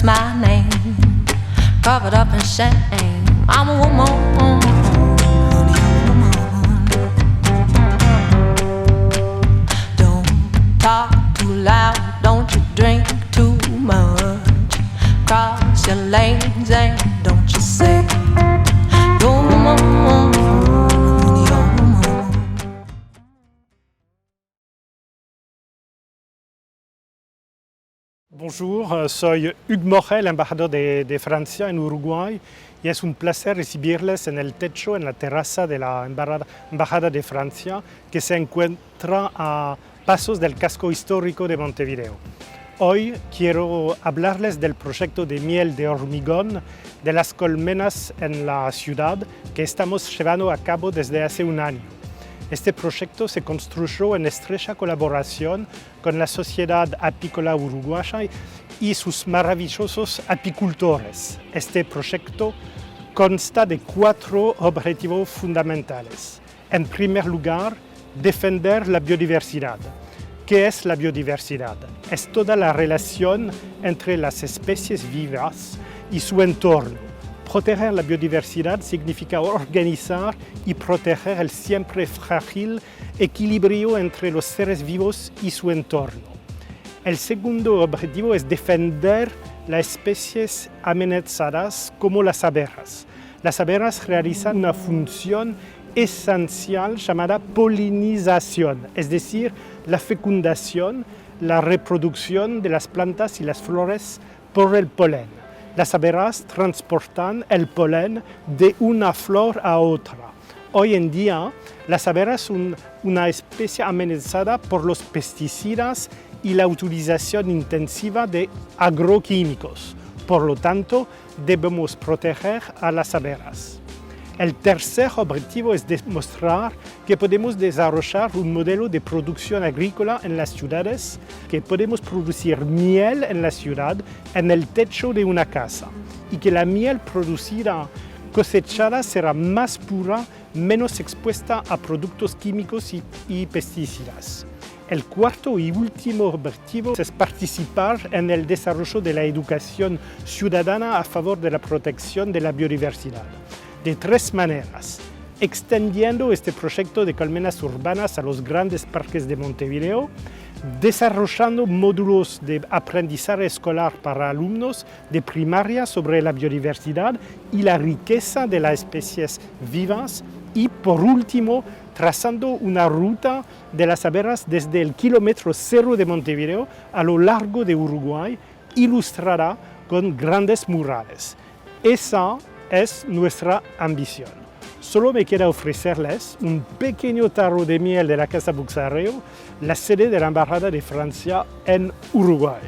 my name, covered up in shame. I'm a woman. Don't talk too loud, don't you drink too much. Cross your lanes and don't you say you're a woman. Bonjour, soy Hugues Morel, embajador de Francia en Uruguay, y es un placer recibirles en el techo, en la terraza de la Embajada de Francia, que se encuentra a pasos del casco histórico de Montevideo. Hoy quiero hablarles del proyecto de miel de hormigón de las colmenas en la ciudad que estamos llevando a cabo desde hace un año. Este proyecto se construyó en estrecha colaboración con la Sociedad Apícola Uruguaya y sus maravillosos apicultores. Este proyecto consta de 4 objetivos fundamentales. En primer lugar, defender la biodiversidad. ¿Qué es la biodiversidad? Es toda la relación entre las especies vivas y su entorno. Proteger la biodiversidad significa organizar y proteger el siempre frágil equilibrio entre los seres vivos y su entorno. El segundo objetivo es defender las especies amenazadas como las abejas. Las abejas realizan una función esencial llamada polinización, es decir, la fecundación, la reproducción de las plantas y las flores por el polen. Las abejas transportan el polen de una flor a otra. Hoy en día, las abejas son una especie amenazada por los pesticidas y la utilización intensiva de agroquímicos. Por lo tanto, debemos proteger a las abejas. El tercer objetivo es demostrar que podemos desarrollar un modelo de producción agrícola en las ciudades, que podemos producir miel en la ciudad, en el techo de una casa, y que la miel producida, cosechada, será más pura, menos expuesta a productos químicos y pesticidas. El cuarto y último objetivo es participar en el desarrollo de la educación ciudadana a favor de la protección de la biodiversidad. De 3 maneras: extendiendo este proyecto de colmenas urbanas a los grandes parques de Montevideo, desarrollando módulos de aprendizaje escolar para alumnos de primaria sobre la biodiversidad y la riqueza de las especies vivas, y por último, trazando una ruta de las abejas desde el kilómetro 0 de Montevideo a lo largo de Uruguay, ilustrada con grandes murales. Esa es nuestra ambición. Solo me queda ofrecerles un pequeño tarro de miel de la Casa Buxarreo, la sede de la Embajada de Francia en Uruguay.